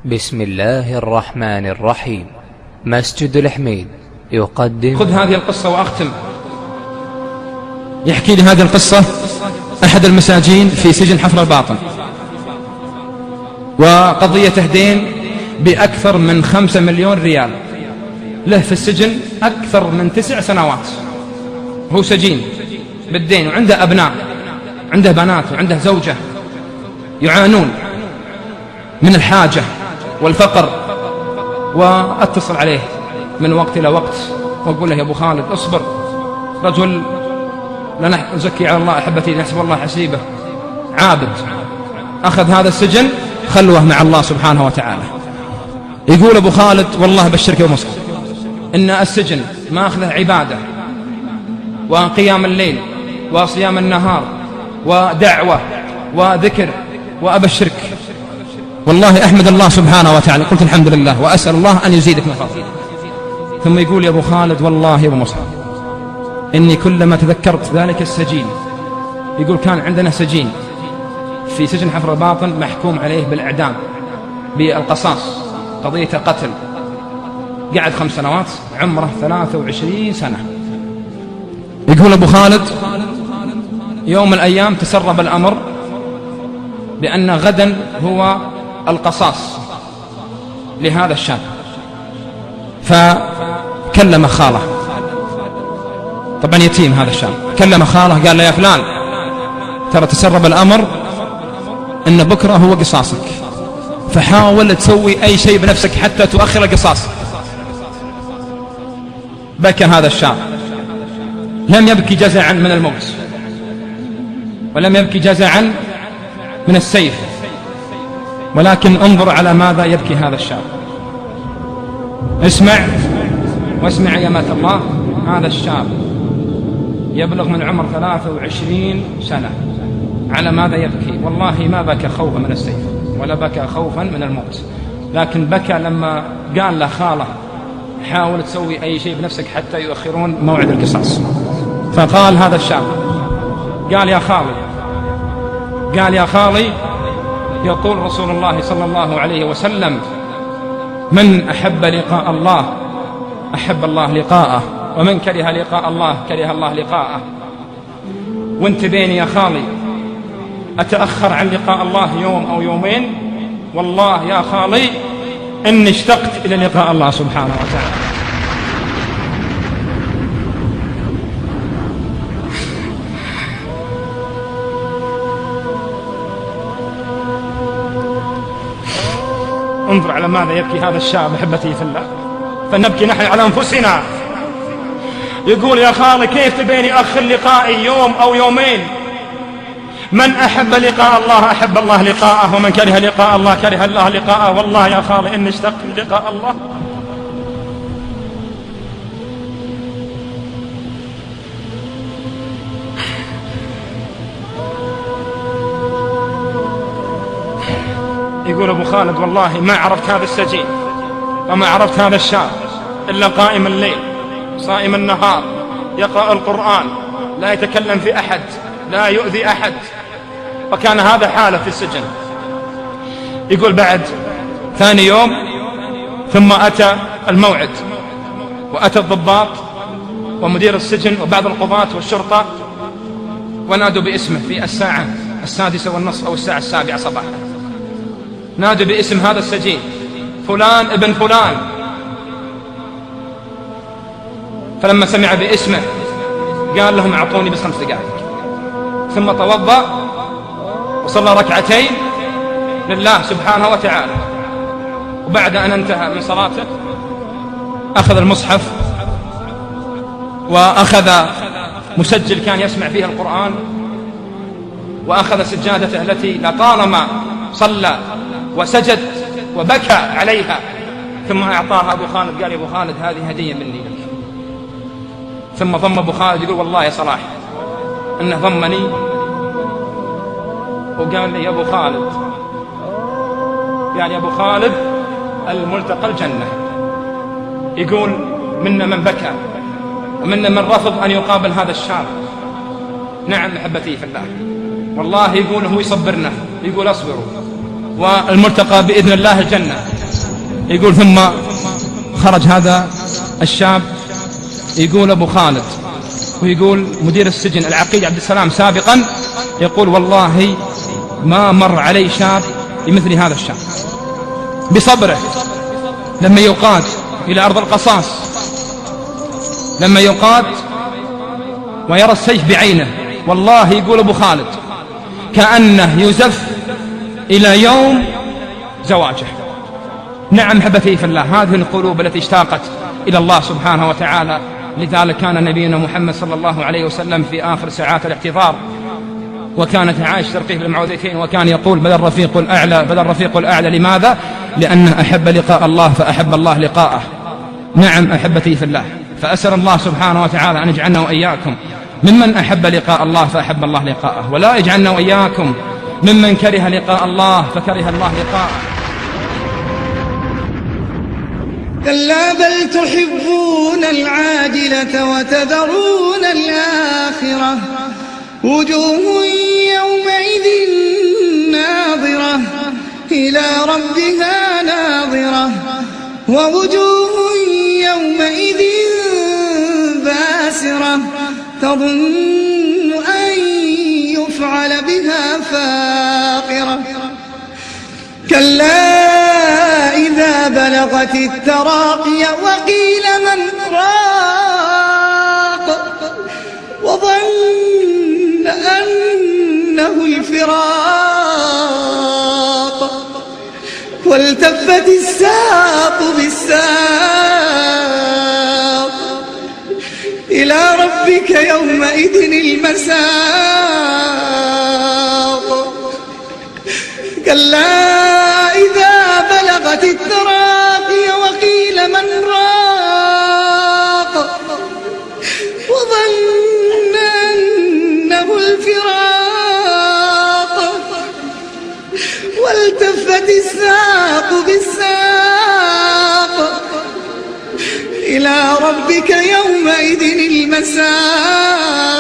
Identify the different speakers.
Speaker 1: بسم الله الرحمن الرحيم. مسجد الحميد يقدم.
Speaker 2: خذ هذه القصة وأختم. يحكي لي هذه القصة أحد المساجين في سجن حفر الباطن، وقضيته دين بأكثر من 5 مليون ريال، له في السجن أكثر من 9 سنوات، هو سجين بالدين، وعنده أبناء، عنده بنات، وعنده زوجة يعانون من الحاجة والفقر. وأتصل عليه من وقت إلى وقت وأقول له يا أبو خالد اصبر، رجل لا نزكي على الله أحبتي، نحسب الله حسيبه، عابد، أخذ هذا السجن خلوة مع الله سبحانه وتعالى. يقول أبو خالد والله بشرك يا مصر إن السجن ما أخذه عبادة وقيام الليل وصيام النهار ودعوة وذكر وأبشرك، والله أحمد الله سبحانه وتعالى. قلت الحمد لله وأسأل الله أن يزيدك من فضله. ثم يقول يا أبو خالد والله يا أبو مصعب إني كلما تذكرت ذلك السجين، يقول كان عندنا سجين في سجن حفر الباطن محكوم عليه بالإعدام بالقصاص، قضية قتل، قعد 5 سنوات، عمره 23 سنة. يقول أبو خالد يوم من الأيام تسرب الأمر بأن غدا هو القصاص لهذا الشاب، فكلم خاله، طبعا يتيم هذا الشاب، كلم خاله قال له يا فلان ترى تسرب الأمر إن بكرة هو قصاصك، فحاول تسوي أي شيء بنفسك حتى تؤخر القصاص. بكى هذا الشاب، لم يبكي جزعا من الموت، ولم يبكي جزعا من السيف، ولكن انظر على ماذا يبكي هذا الشاب. اسمع واسمع يا أمة الله، هذا الشاب يبلغ من عمر 23 سنة، على ماذا يبكي؟ والله ما بكى خوفا من السيف ولا بكى خوفا من الموت، لكن بكى لما قال له خاله حاول تسوي أي شيء بنفسك حتى يؤخرون موعد القصاص. فقال هذا الشاب، قال يا خالي يقول رسول الله صلى الله عليه وسلم من أحب لقاء الله أحب الله لقاءه، ومن كره لقاء الله كره الله لقاءه. وانت بيني يا خالي أتأخر عن لقاء الله يوم أو يومين، والله يا خالي إني اشتقت إلى لقاء الله سبحانه وتعالى. انظر على ماذا يبكي هذا الشاب أحبتي في الله، فنبكي نحن على أنفسنا. يقول يا خالي كيف تبيني أخر لقائي يوم أو يومين؟ من أحب لقاء الله أحب الله لقاءه، ومن كره لقاء الله كره الله لقاءه. والله يا خالي إني اشتقت للقاء الله. يقول أبو خالد والله ما عرفت هذا السجين وما عرفت هذا الشاب إلا قائم الليل صائم النهار، يقرأ القرآن، لا يتكلم في أحد، لا يؤذي أحد، وكان هذا حاله في السجن. يقول بعد ثاني يوم ثم أتى الموعد، وأتى الضباط ومدير السجن وبعض القضاة والشرطة، ونادوا باسمه في الساعة 6:30 أو الساعة 7 صباحا، نادوا باسم هذا السجين فلان ابن فلان. فلما سمع باسمه قال لهم أعطوني بس 5 دقائق، ثم توضأ وصلى ركعتين لله سبحانه وتعالى. وبعد أن انتهى من صلاته أخذ المصحف وأخذ مسجل كان يسمع فيها القرآن، وأخذ سجادته التي لطالما صلى وسجد وبكى عليها، ثم أعطاها أبو خالد، قال يا أبو خالد هذه هدية مني لك. ثم ضم أبو خالد، يقول والله يا صلاح أنه ضمني وقال لي يا أبو خالد، يعني يا أبو خالد الملتقى الجنة. يقول منا من بكى ومنا من رفض أن يقابل هذا الشاب. نعم محبتي في الله، والله يقول هو يصبرنا، يقول اصبروا والمرتقى بإذن الله الجنة. يقول ثم خرج هذا الشاب، يقول أبو خالد، ويقول مدير السجن العقيد عبد السلام سابقا، يقول والله ما مر علي شاب بمثل هذا الشاب بصبره لما يقاد إلى أرض القصاص، لما يقاد ويرى السيف بعينه. والله يقول أبو خالد كأنه يزف إلى يوم زواجه. نعم أحبتي في الله، هذه القلوب التي اشتاقت إلى الله سبحانه وتعالى. لذلك كان نبينا محمد صلى الله عليه وسلم في آخر ساعات الاحتضار، وكانت عائشة ترقيه بالمعوذتين، وكان يقول بل الرفيق الأعلى، بل الرفيق الأعلى. لماذا؟ لأنه أحب لقاء الله فأحب الله لقاءه. نعم أحبتي في الله، فأسأل الله سبحانه وتعالى أن يجعلنا وإياكم ممن أحب لقاء الله فأحب الله لقاءه، ولا يجعلنا وإياكم ممن كره لقاء الله فكره الله لقاءه.
Speaker 3: كلا بل تحبون العاجلة وتذرون الآخرة، وجوه يومئذ ناظرة إلى ربها ناظرة، ووجوه يومئذ باسرة تظن أن يفعل بها فاقرة. كلا إذا بلغت التراقي وقيل من راق، وظن أنه الفراق، والتفت الساق بالساق، إلى ربك يومئذ المساق. كلا إذا بلغت التراقي وقيل من راق، وظن أنه الفراق، والتفت الساق بالساق، إلى ربك يومئذ المساق.